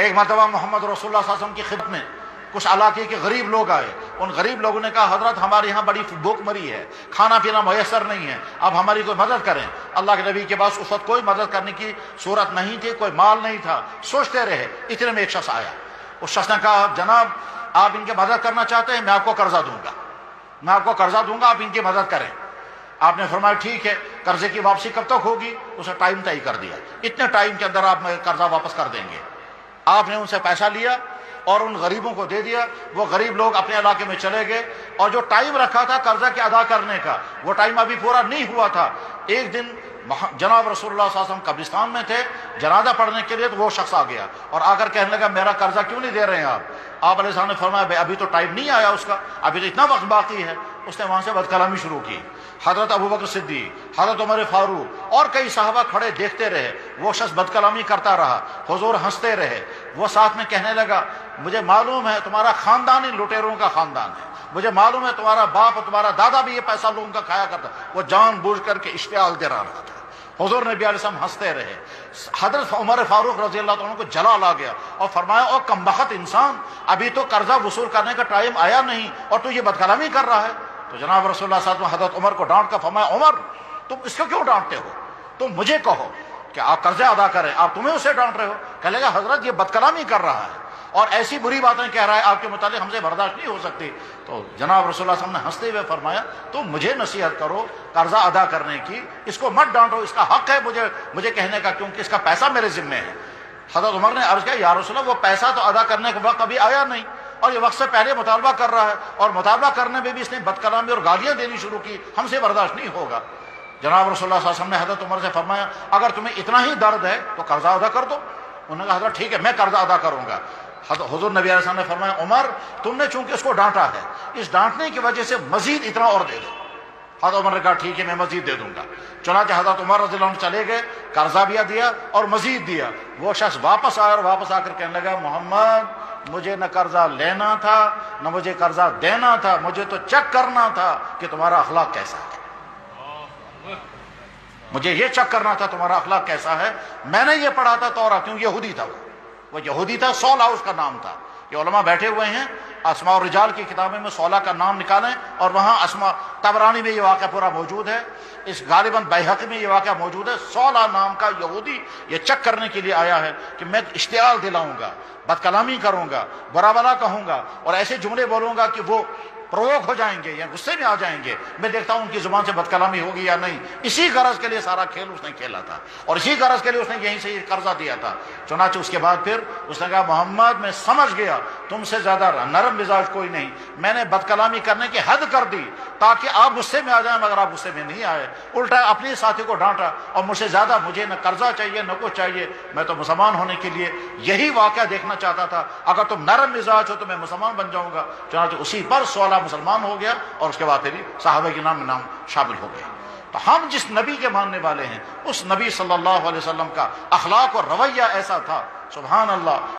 ایک مرتبہ محمد رسول اللہ صلی اللہ علیہ وسلم کی خدمت میں کچھ علاقے کے غریب لوگ آئے. ان غریب لوگوں نے کہا حضرت ہمارے یہاں بڑی بھوک مری ہے, کھانا پینا میسر نہیں ہے, اب ہماری کوئی مدد کریں. اللہ کے نبی کے پاس اس وقت کوئی مدد کرنے کی صورت نہیں تھی, کوئی مال نہیں تھا. سوچتے رہے, اتنے میں ایک شخص آیا. اس شخص نے کہا جناب آپ ان کی مدد کرنا چاہتے ہیں, میں آپ کو قرضہ دوں گا, میں آپ کو قرضہ دوں گا, آپ ان کی مدد کریں. آپ نے فرمایا ٹھیک ہے, قرضے کی واپسی کب تک ہوگی؟ اسے ٹائم طے کر دیا, اتنے ٹائم کے اندر آپ قرضہ واپس کر دیں گے. آپ نے ان سے پیسہ لیا اور ان غریبوں کو دے دیا. وہ غریب لوگ اپنے علاقے میں چلے گئے, اور جو ٹائم رکھا تھا قرضہ کے ادا کرنے کا, وہ ٹائم ابھی پورا نہیں ہوا تھا. ایک دن جناب رسول اللہ صلی اللہ علیہ وسلم قبرستان میں تھے جنازہ پڑھنے کے لیے, تو وہ شخص آ گیا اور آ کر کہنے لگا میرا قرضہ کیوں نہیں دے رہے ہیں آپ؟ آپ علیہ السلام نے فرمایا ابھی تو ٹائم نہیں آیا اس کا, ابھی تو اتنا وقت باقی ہے. اس نے وہاں سے بد کلامی شروع کی. حضرت ابوبکر صدیق, حضرت عمر فاروق اور کئی صحابہ کھڑے دیکھتے رہے. وہ شخص بد کلامی کرتا رہا, حضور ہنستے رہے. وہ ساتھ میں کہنے لگا مجھے معلوم ہے تمہارا خاندان ہی لٹیروں کا خاندان ہے, مجھے معلوم ہے تمہارا باپ اور تمہارا دادا بھی یہ پیسہ لوگوں کا کھایا کرتا. وہ جان بوجھ کر کے اشتعال دے رہا تھا. حضور نبی علیہ السلام ہنستے رہے. حضرت عمر فاروق رضی اللہ عنہ کو جلال آ گیا اور فرمایا او کمبخت انسان, ابھی تو قرضہ وصول کرنے کا ٹائم آیا نہیں اور تو یہ بد کلامی کر رہا ہے. تو جناب رسول اللہ صلی اللہ علیہ وسلم حضرت عمر کو ڈانٹ کر فرمایا عمر تم اس کو کیوں ڈانٹتے ہو؟ تم مجھے کہو کہ آپ قرضے ادا کریں, آپ تمہیں اسے ڈانٹ رہے ہو. کہے گا حضرت یہ بد کلامی کر رہا ہے اور ایسی بری باتیں کہہ رہا ہے آپ کے متعلق, ہم سے برداشت نہیں ہو سکتی. تو جناب رسول اللہ صلی اللہ علیہ وسلم نے ہنستے ہوئے فرمایا تم مجھے نصیحت کرو قرضہ ادا کرنے کی, اس کو مت ڈانٹو, اس کا حق ہے مجھے کہنے کا, کیونکہ اس کا پیسہ میرے ذمے ہے. حضرت عمر نے عرض کیا یا رسول اللہ وہ پیسہ تو ادا کرنے کا وقت ابھی آیا نہیں اور یہ وقت سے پہلے مطالبہ کر رہا ہے, اور مطالبہ کرنے میں بھی اس نے بد کلامی اور گالیاں دینی شروع کی, ہم سے برداشت نہیں ہوگا. جناب رسول اللہ صلی اللہ علیہ وسلم نے حضرت عمر سے فرمایا اگر تمہیں اتنا ہی درد ہے تو قرضہ ادا کر دو. انہوں نے کہا حضرت ٹھیک ہے میں قرضہ ادا کروں گا. حضور نبی علیہ السلام نے فرمایا عمر تم نے چونکہ اس کو ڈانٹا ہے, اس ڈانٹنے کی وجہ سے مزید اتنا اور دے دو. حضرت عمر نے کہا ٹھیک ہے میں مزید دے دوں گا. چنانچہ حضرت عمر رضی اللہ عنہ چلے گئے, قرضہ بھی دیا اور مزید دیا. وہ شخص واپس آیا اور واپس آ کر کہنے لگا محمد مجھے نہ قرضہ لینا تھا نہ مجھے قرضہ دینا تھا, مجھے تو چیک کرنا تھا کہ تمہارا اخلاق کیسا ہے, مجھے یہ چیک کرنا تھا تمہارا اخلاق کیسا ہے. میں نے یہ پڑھا تھا تورات, کیوں یہودی تھا, وہ یہودی تھا, سولا اس کا نام تھا. یہ علماء بیٹھے ہوئے ہیں اسماء الرجال کی کتابیں میں سولا کا نام نکالیں, اور وہاں اسماء طبرانی میں یہ واقعہ پورا موجود ہے, اس غالباً بیہقی میں یہ واقعہ موجود ہے. سولا نام کا یہودی یہ چیک کرنے کے لیے آیا ہے کہ میں اشتعال دلاؤں گا, بد کلامی کروں گا, برا بلا کہوں گا اور ایسے جملے بولوں گا کہ وہ پروک ہو جائیں گے یا غصے میں آ جائیں گے, میں دیکھتا ہوں ان کی زبان سے بد کلامی ہوگی یا نہیں. اسی غرض کے لیے سارا کھیل اس نے کھیلا تھا اور اسی غرض کے لیے اس نے یہیں سے یہ قرضہ دیا تھا. چنانچہ اس کے بعد پھر اس نے کہا محمد میں سمجھ گیا تم سے زیادہ نرم مزاج کوئی نہیں, میں نے بد کلامی کرنے کی حد کر دی تاکہ آپ غصے میں آ جائیں, مگر آپ غصے میں نہیں آئے. الٹا اپنے ساتھی کو ڈانٹا اور مجھ سے زیادہ مجھے نہ قرضہ چاہیے نہ کچھ چاہیے, میں تو مسلمان ہونے کے لیے یہی واقعہ دیکھنا چاہتا تھا, اگر تم نرم مزاج ہو تو میں مسلمان بن جاؤں گا. چنانچہ اسی پر سولا مسلمان ہو گیا اور اس کے بعد پھر صحابہ کے نام شامل ہو گئے. تو ہم جس نبی کے ماننے والے ہیں اس نبی صلی اللہ علیہ وسلم کا اخلاق اور رویہ ایسا تھا, سبحان اللہ.